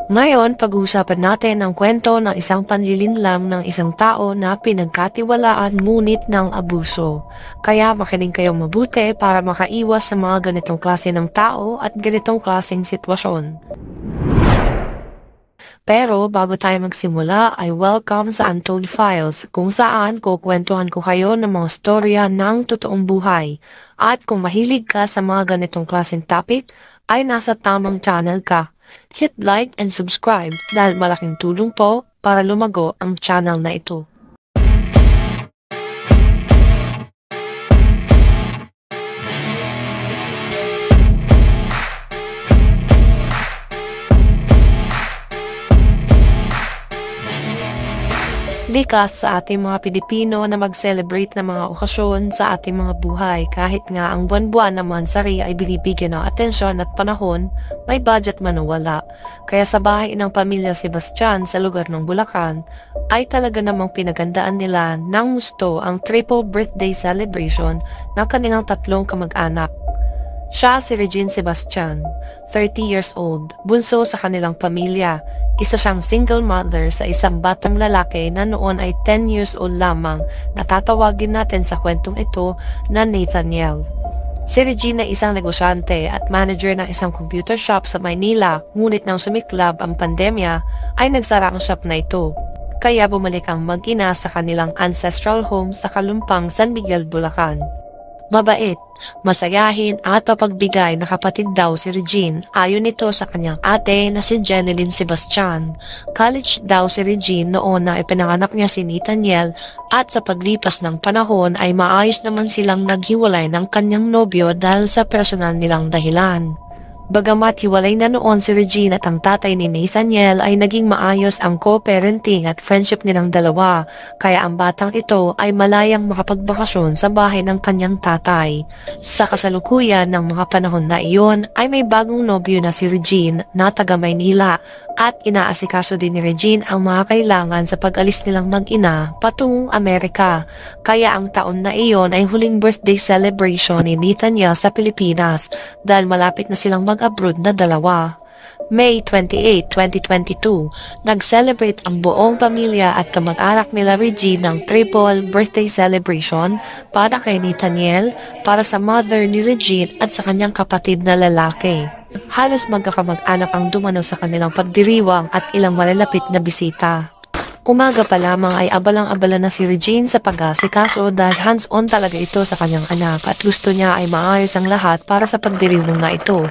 Ngayon, pag-uusapan natin ang kwento ng isang panlilinlang ng isang tao na pinagkatiwalaan ngunit ng abuso. Kaya makinig kayong mabuti para makaiwas sa mga ganitong klase ng tao at ganitong klaseng sitwasyon. Pero bago tayo magsimula ay welcome sa Untold Files kung saan kukwentuhan ko kayo ng mga storya ng totoong buhay. At kung mahilig ka sa mga ganitong klaseng topic ay nasa tamang channel ka. Hit like and subscribe dahil malaking tulong po para lumago ang channel na ito. Likas sa ating mga Pilipino na mag-celebrate ng mga okasyon sa ating mga buhay kahit nga ang buwan-buwan na mansari ay binibigyan ng atensyon at panahon, may budget man o wala. Kaya sa bahay ng pamilya Sebastian sa lugar ng Bulacan ay talaga namang pinagandaan nila ng gusto ang triple birthday celebration ng kanilang tatlong kamag-anak. Siya si Regine Sebastian, 30 years old, bunso sa kanilang pamilya. Isa siyang single mother sa isang batang lalaki na noon ay 10 years old lamang na tatawagin natin sa kwentong ito na Nathaniel. Si Regine ay isang negosyante at manager ng isang computer shop sa Maynila, ngunit nang sumiklab ang pandemya ay nagsara ang shop na ito. Kaya bumalik ang mag-ina sa kanilang ancestral home sa Kalumpang, San Miguel, Bulacan. Mabait, masayahin at mapagbigay na kapatid daw si Regine ayon nito sa kanyang ate na si Jeneline Sebastian. College daw si Regine noon na ipinanganak niya si Nathaniel at sa paglipas ng panahon ay maayos naman silang naghiwalay ng kanyang nobyo dahil sa personal nilang dahilan. Bagamat hiwalay na noon si Regine at ang tatay ni Nathaniel ay naging maayos ang co-parenting at friendship nilang dalawa, kaya ang batang ito ay malayang makapagbakasyon sa bahay ng kanyang tatay. Sa kasalukuyan ng mga panahon na iyon ay may bagong nobyo na si Regine na taga Maynila at inaasikaso din ni Regine ang mga kailangan sa pag-alis nilang mag-ina patungong Amerika. Kaya ang taon na iyon ay huling birthday celebration ni Nathaniel sa Pilipinas dahil malapit na silang mag-abroad na dalawa. May 28, 2022, nag-celebrate ang buong pamilya at kamag-anak nila Regine ng triple birthday celebration para kay Nathaniel, para sa mother ni Regine at sa kanyang kapatid na lalaki. Halos magkakamag-anak ang dumano sa kanilang pagdiriwang at ilang malalapit na bisita. Umaga pa lamang ay abalang-abala na si Regine sa pag-asikaso dahil hands-on talaga ito sa kanyang anak at gusto niya ay maayos ang lahat para sa pagdiriwang na ito.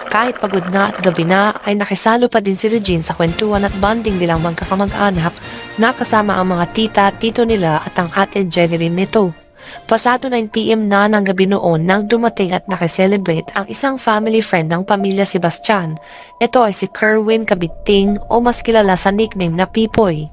Kahit pagod na at gabi na ay nakisalo pa din si Regine sa kwentuhan at bonding nilang magkakamag-anak na kasama ang mga tita, tito nila at ang ate Jeneline nito. Pasado 9 PM na ng gabi noon nang dumating at nakiselebrate ang isang family friend ng pamilya Sebastian. Ito ay si Kerwin Kabiting o mas kilala sa nickname na Pipoy.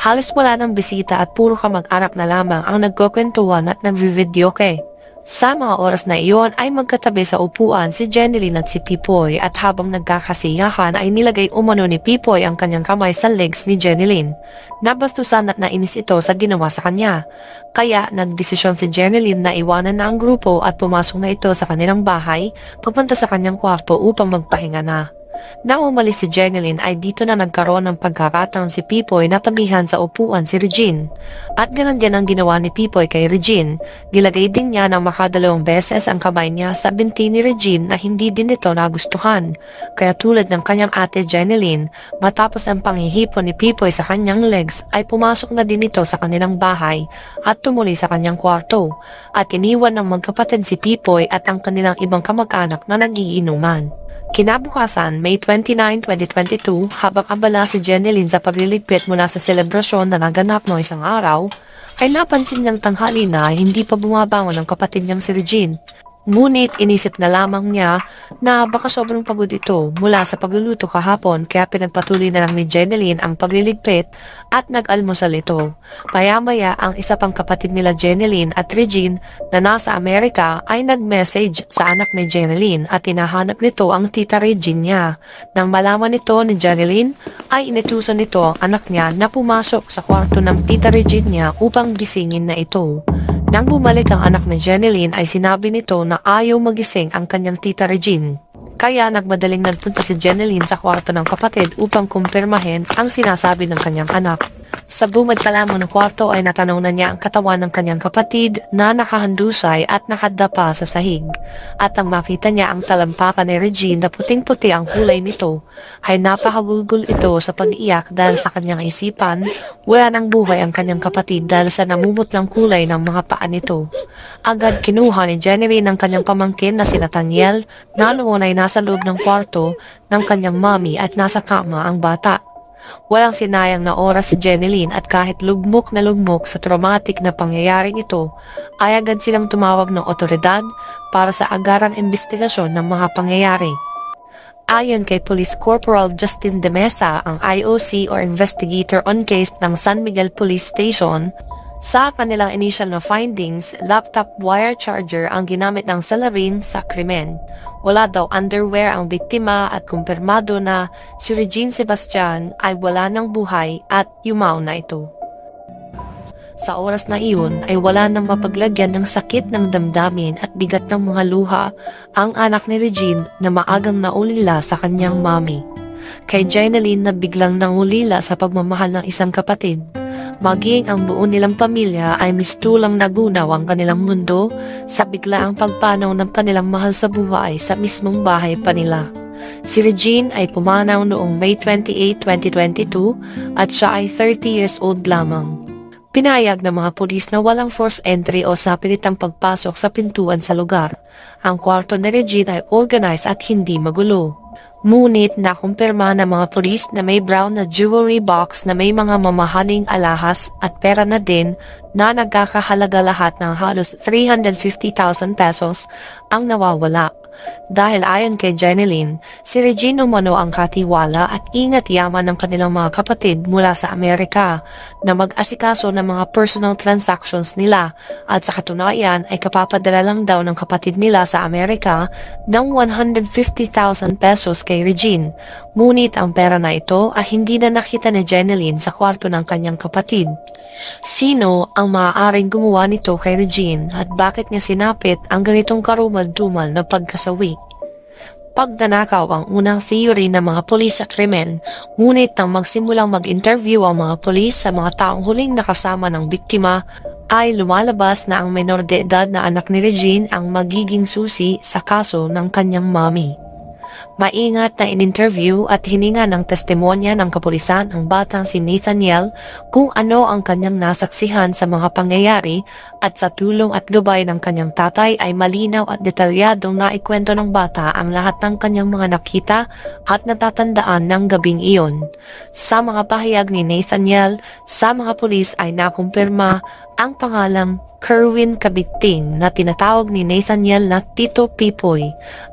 Halos wala ng bisita at puro kamag-anak na lamang ang nagkukwentuhan at nagvi-videoke. Sa mga oras na iyon ay magkatabi sa upuan si Jeneline at si Pipoy at habang nagkakasiyahan ay nilagay umano ni Pipoy ang kanyang kamay sa legs ni Jeneline. Nabastusan at nainis ito sa ginawa sa kanya. Kaya nagdesisyon si Jeneline na iwanan na ang grupo at pumasok na ito sa kanilang bahay papunta sa kanyang kwarto upang magpahinga na. Nang umalis si Jeneline ay dito na nagkaroon ng pagkakataon si Pipoy na tabihan sa upuan si Regine. At ganon din ang ginawa ni Pipoy kay Regine. Nilagay din niya ng makadalawang beses ang kamay niya sa binti ni Regine na hindi din ito nagustuhan. Kaya tulad ng kanyang ate Jeneline, matapos ang panghihipon ni Pipoy sa kanyang legs ay pumasok na din ito sa kanilang bahay at tumuli sa kanyang kwarto. At iniwan ng magkapatid si Pipoy at ang kanilang ibang kamag-anak na nagiinuman. Kinabukasan, May 29, 2022, habang abala si Jeneline sa pagliligpit mula sa selebrasyon na naganap noong isang araw, ay napansin niyang tanghali na hindi pa bumabangon ang kapatid niyang si Regine. Ngunit inisip na lamang niya na baka sobrang pagod ito mula sa pagluluto kahapon kaya pinagpatuloy na lang ni Jeneline ang pagliligpit at nag-almusal ito. Maya-maya ang isa pang kapatid nila Jeneline at Regine na nasa Amerika ay nag-message sa anak ni Jeneline at hinahanap nito ang tita Regine niya. Nang malaman nito ni Jeneline ay inutusan nito ang anak niya na pumasok sa kwarto ng tita Regine niya upang gisingin na ito. Nang bumalik ang anak ni Jeneline ay sinabi nito na ayaw magising ang kanyang tita Regine. Kaya nagmadaling nagpunta si Jeneline sa kwarto ng kapatid upang kumpirmahin ang sinasabi ng kanyang anak. Sa bumad pa lamang ng kwarto ay natanaw na niya ang katawan ng kanyang kapatid na nakahandusay at nakadapa sa sahig. At ang makita niya ang talampakan ni Regine na puting-puti ang kulay nito, ay napakagulgol ito sa pag-iyak dahil sa kanyang isipan, wala nang buhay ang kanyang kapatid dahil sa namumutlang kulay ng mga paa nito. Agad kinuha ni Jeneline ang kanyang pamangkin na si Nathaniel na noon ay nasa loob ng kwarto ng kanyang mommy at nasa kama ang bata. Walang sinayang na oras si Jeneline at kahit lugmok na lugmok sa traumatic na pangyayaring ito, ay agad silang tumawag ng otoridad para sa agarang investigasyon ng mga pangyayari. Ayon kay Police Corporal Justin De Mesa, ang IOC or Investigator on Case ng San Miguel Police Station, sa kanilang initial na findings, laptop wire charger ang ginamit ng salarin sa krimen. Wala daw underwear ang biktima at kumpirmado na si Regine Sebastian ay wala ng buhay at yumaw na ito. Sa oras na iyon ay wala nang mapaglagyan ng sakit ng damdamin at bigat ng mga luha ang anak ni Regine na maagang naulila sa kanyang mommy. Kay Jeneline na biglang nangulila sa pagmamahal ng isang kapatid. Maging ang buo nilang pamilya ay mistulang nagunaw ang kanilang mundo sa biglaang pagpanaw ng kanilang mahal sa buhay sa mismong bahay pa nila. Si Regine ay pumanaw noong May 28, 2022 at siya ay 30 years old lamang. Pinayag ng mga pulis na walang forced entry o sapilitang pagpasok sa pintuan sa lugar. Ang kwarto ni Regine ay organized at hindi magulo. Ngunit nakumpirma ng mga pulis na may brown na jewelry box na may mga mamahaling alahas at pera na din na nagkakahalaga lahat ng halos 350,000 pesos ang nawawala. Dahil ayon kay Jeneline, si Regine umano ang katiwala at ingat yaman ng kanilang mga kapatid mula sa Amerika na mag-asikaso ng mga personal transactions nila at sa katunayan ay kapapadala lang daw ng kapatid nila sa Amerika ng 150,000 pesos kay Regine. Ngunit ang pera na ito ay hindi na nakita ni Jeneline sa kwarto ng kanyang kapatid. Sino ang maaaring gumawa nito kay Regine at bakit niya sinapit ang ganitong karumal-dumal na pagkasawi? Pagnanakaw ang unang theory ng mga pulis sa krimen, ngunit nang magsimulang mag-interview ang mga pulis sa mga taong huling nakasama ng biktima, ay lumalabas na ang menor de edad na anak ni Regine ang magiging susi sa kaso ng kanyang mommy. Maingat na in-interview at hininga ng testimonya ng kapulisan ang batang si Nathaniel kung ano ang kanyang nasaksihan sa mga pangyayari at sa tulong at gabay ng kanyang tatay ay malinaw at detalyadong naikwento ng bata ang lahat ng kanyang mga nakita at natatandaan ng gabing iyon. Sa mga pahayag ni Nathaniel, sa mga pulis ay nakumpirma ang pangalang Kerwin Kabigting na tinatawag ni Nathaniel na Tito Pipoy,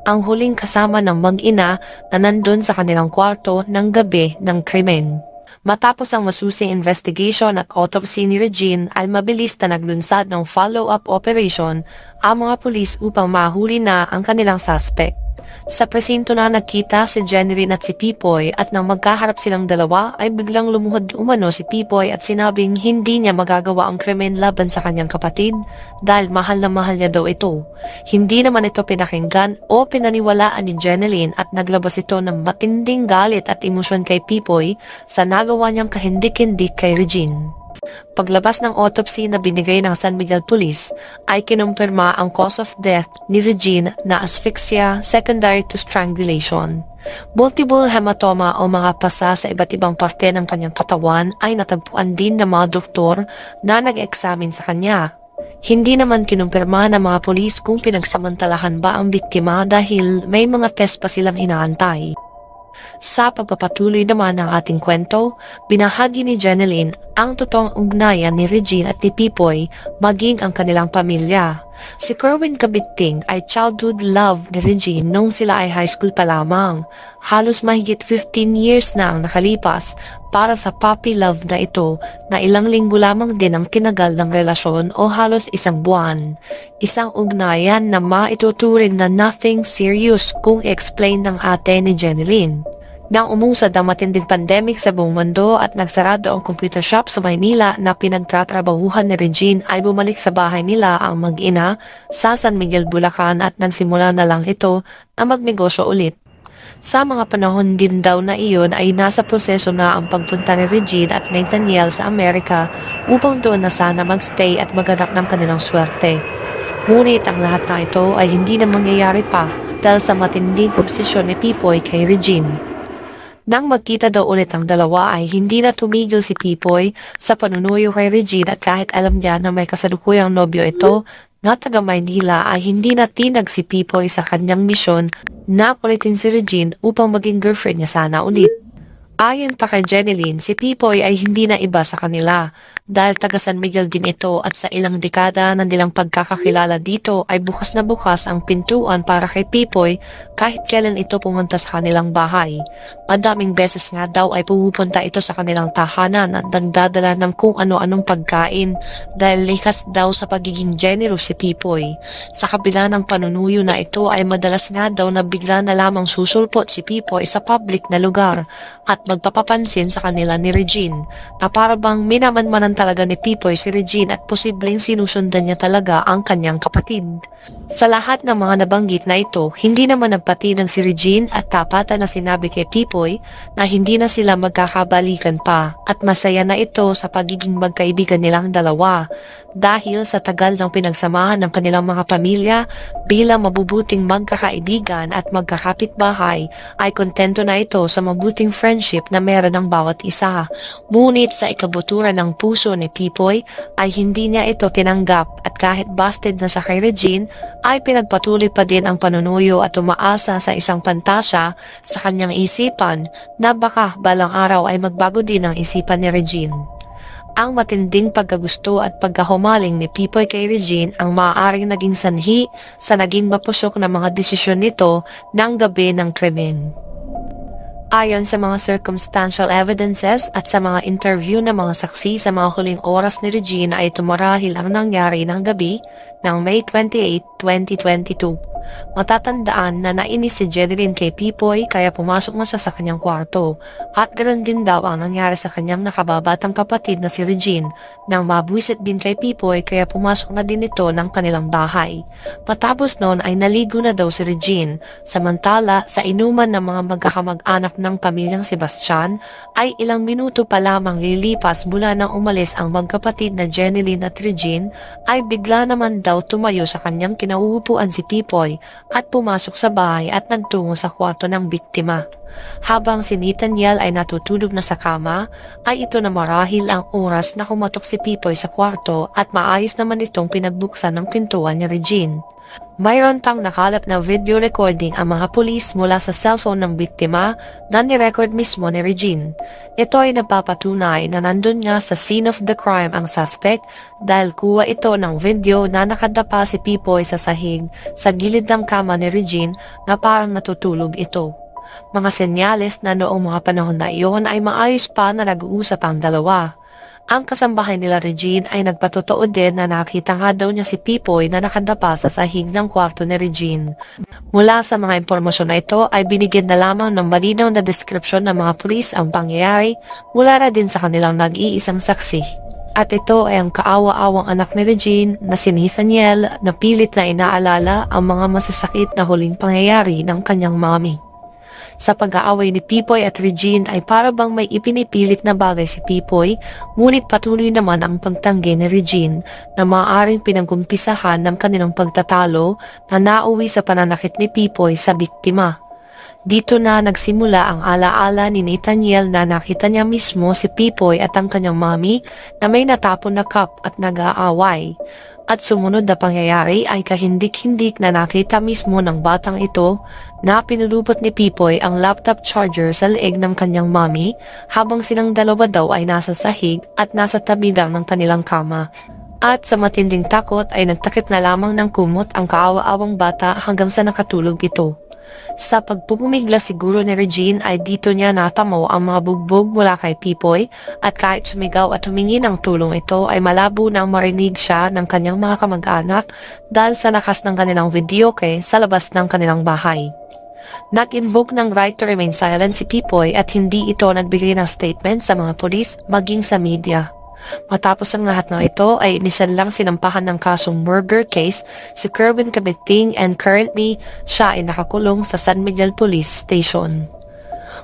ang huling kasama ng mag-ina na nandun sa kanilang kwarto ng gabi ng krimen. Matapos ang masusing investigation at autopsy ni Regine ay mabilis na naglunsad ng follow-up operation ang mga pulis upang mahuli na ang kanilang suspect. Sa presinto na nagkita si Jeneline at si Pipoy at nang magkaharap silang dalawa ay biglang lumuhod umano si Pipoy at sinabing hindi niya magagawa ang krimen laban sa kanyang kapatid dahil mahal na mahal niya daw ito. Hindi naman ito pinakinggan o pinaniwalaan ni Jeneline at naglabas ito ng matinding galit at emosyon kay Pipoy sa nagawa niyang kahindik-hindik kay Regine. Paglabas ng autopsy na binigay ng San Miguel Police ay kinumpirma ang cause of death ni Regine na asphyxia secondary to strangulation. Multiple hematoma o mga pasa sa iba't ibang parte ng kanyang katawan ay natagpuan din ng mga doktor na nag-examine sa kanya. Hindi naman kinumpirma ng mga pulis kung pinagsamantalahan ba ang biktima dahil may mga test pa silang inaantay. Sa pagpapatuloy naman ng ating kwento, binahagi ni Jeneline ang totoong ugnayan ni Regine at ni Pipoy maging ang kanilang pamilya. Si Kerwin Kabigting ay childhood love ni Regine nung sila ay high school pa lamang. Halos mahigit 15 years na ang nakalipas para sa puppy love na ito na ilang linggo lamang din ang tinagal ng relasyon o halos isang buwan. Isang ugnayan na maituturing na nothing serious kung i-explain ng ate ni Jeneline. Nang umusad ang matinding pandemic sa buong mundo at nagsarado ang computer shop sa Maynila na pinagtatrabahuhan ni Regine, ay bumalik sa bahay nila ang mag-ina sa San Miguel, Bulacan at nagsimula na lang ito na magnegosyo ulit. Sa mga panahon din daw na iyon ay nasa proseso na ang pagpunta ni Regine at Nathaniel sa Amerika upang doon na sana magstay at maganap ng kanilang swerte. Ngunit ang lahat ng ito ay hindi na mangyayari pa dahil sa matinding obsesyon ni Pipoy kay Regine. Nang magkita daw ulit ang dalawa ay hindi na tumigil si Pipoy sa panunuyo kay Regine at kahit alam niya na may kasalukuyang nobyo ito na taga Maynila ay hindi na tinag si Pipoy sa kanyang misyon na kulitin si Regine upang maging girlfriend niya sana ulit. Ayon pa kay Jeneline, si Pipoy ay hindi na iba sa kanila dahil taga San Miguel din ito at sa ilang dekada na nilang pagkakakilala dito ay bukas na bukas ang pintuan para kay Pipoy kahit kailan ito pumunta sa kanilang bahay. Madaming beses nga daw ay pumupunta ito sa kanilang tahanan at nagdadala ng kung ano-anong pagkain dahil likas daw sa pagiging generous si Pipoy. Sa kabila ng panunuyo na ito ay madalas nga daw na bigla na lamang susulpot si Pipoy sa public na lugar at magpapapansin sa kanila ni Regine na parabang minamanmanan talaga ni Pipoy si Regine at posibleng sinusundan niya talaga ang kanyang kapatid. Sa lahat ng mga nabanggit na ito, hindi naman nagpatinag si Regine at tapatan na sinabi kay Pipoy na hindi na sila magkakabalikan pa at masaya na ito sa pagiging magkaibigan nilang dalawa dahil sa tagal ng pinagsamahan ng kanilang mga pamilya bilang mabubuting magkakaibigan at magkakapitbahay ay kontento na ito sa mabuting friendship na meron ng bawat isa. Ngunit sa ikabuturan ng puso ni Pipoy ay hindi niya ito tinanggap at kahit busted na sa kay Regine ay pinagpatuloy pa din ang panunuyo at umaasa sa isang pantasya sa kanyang isipan na baka balang araw ay magbago din ang isipan ni Regine. Ang matinding pagkagusto at pagkahumaling ni Pipoy kay Regine ang maaaring naging sanhi sa naging mapusok na mga desisyon nito ng gabi ng krimen. Ayon sa mga circumstantial evidences at sa mga interview ng mga saksi sa mga huling oras ni Regine ay tumarahil ang nangyari ng gabi ng May 28, 2022. Matatandaan na nainis si Jeneline kay Pipoy kaya pumasok na siya sa kanyang kwarto at ganoon din daw ang nangyari sa kanyang nakababatang kapatid na si Regine nang mabwisit din kay Pipoy kaya pumasok na din ito ng kanilang bahay. Matapos noon ay naligo na daw si Regine samantala sa inuman ng mga magkakamag-anak ng pamilyang Sebastian ay ilang minuto pa lamang lilipas mula nang umalis ang magkapatid na Jeneline at Regine ay bigla naman daw tumayo sa kanyang kinauupuan si Pipoy at pumasok sa bahay at nagtungo sa kwarto ng biktima. Habang si Nathaniel ay natutulog na sa kama, ay ito na marahil ang oras na kumatok si Pipoy sa kwarto at maayos naman itong pinagbuksan ng pintuan ni Regine. Mayroon pang nakalap na video recording ang mga pulis mula sa cellphone ng biktima na nirecord mismo ni Regine. Ito ay napapatunay na nandun nga sa scene of the crime ang suspect dahil kuha ito ng video na nakadapa si Pipoy sa sahig sa gilid ng kama ni Regine na parang natutulog ito. Mga senyales na noong mga panahon na iyon ay maayos pa na nag-uusap ang dalawa. Ang kasambahay nila Regine ay nagpatotoo din na nakita nga daw niya si Pipoy na nakadapa sa sahig ng kwarto ni Regine. Mula sa mga impormasyon na ito ay binigyan na lamang ng malinaw na deskripsyon ng mga pulis ang pangyayari mula na din sa kanilang nag-iisang saksi. At ito ay ang kaawa-awang anak ni Regine na si Nathaniel na pilit na inaalala ang mga masasakit na huling pangyayari ng kanyang mami. Sa pag-aaway ni Pipoy at Regine ay para bang may ipinipilit na bagay si Pipoy, ngunit patuloy naman ang pagtanggi ni Regine na maaaring pinagumpisahan ng kanilang pagtatalo na nauwi sa pananakit ni Pipoy sa biktima. Dito na nagsimula ang alaala ni Nathaniel na nakita niya mismo si Pipoy at ang kanyang mami na may natapon na cup at nag-aaway. At sumunod na pangyayari ay kahindik-hindik na nakita mismo ng batang ito na pinulupot ni Pipoy ang laptop charger sa leeg ng kanyang mami habang silang dalawa daw ay nasa sahig at nasa tabi lang ng kanilang kama. At sa matinding takot ay nagtakip na lamang ng kumot ang kaawa-awang bata hanggang sa nakatulog ito. Sa pagpupumigla siguro ni Regine ay dito niya natamo ang mga bugbog mula kay Pipoy at kahit sumigaw at humingi ng tulong ito ay malabo nang marinig siya ng kanyang mga kamag-anak dahil sa lakas ng kanilang videoke sa labas ng kanilang bahay. Nag-invoke ng right to remain silent si Pipoy at hindi ito nagbigay ng statement sa mga polis maging sa media. Matapos ang lahat ng ito ay inisyal lang sinampahan ng kasong murder case si Kerwin Cabiting and currently siya ay nakakulong sa San Miguel Police Station.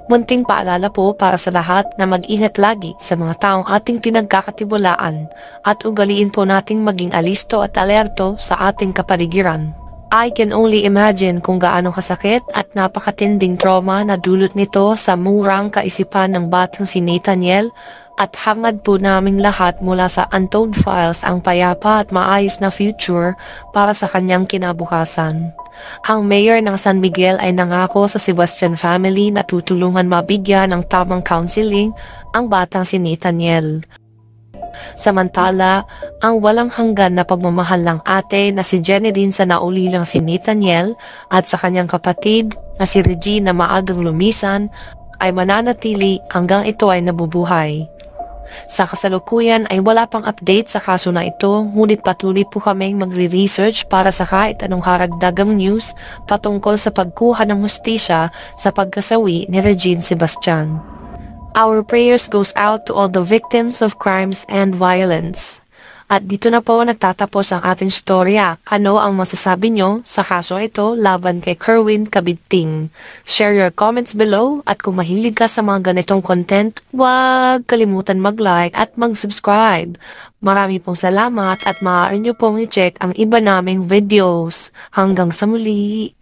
Munting paalala po para sa lahat na mag-ingat lagi sa mga taong ating pinagkakatiwalaan at ugaliin po nating maging alisto at alerto sa ating kapaligiran. I can only imagine kung gaano kasakit at napakatinding trauma na dulot nito sa murang kaisipan ng batang si Nathaniel at hangad po naming lahat mula sa Untold Files ang payapa at maayos na future para sa kanyang kinabukasan. Ang mayor ng San Miguel ay nangako sa Sebastian family na tutulungan mabigyan ng tamang counseling ang batang si Nathaniel. Samantala, ang walang hanggan na pagmamahal ng ate na si Jeneline sa naulilang si Nathaniel at sa kanyang kapatid na si Regine na maagang lumisan ay mananatili hanggang ito ay nabubuhay. Sa kasalukuyan ay wala pang update sa kaso na ito, ngunit patuloy po kaming magre-research para sa kahit anong karagdagang news patungkol sa pagkuha ng hustisya sa pagkasawi ni Regine Sebastian. Our prayers goes out to all the victims of crimes and violence. At dito na po nagtatapos ang ating storya. Ano ang masasabi nyo sa kaso ito laban kay Kerwin Cabiting? Share your comments below at kung mahilig ka sa mga ganitong content, huwag kalimutan mag-like at mag-subscribe. Marami pong salamat at maaari nyo pong i-check ang iba naming videos. Hanggang sa muli!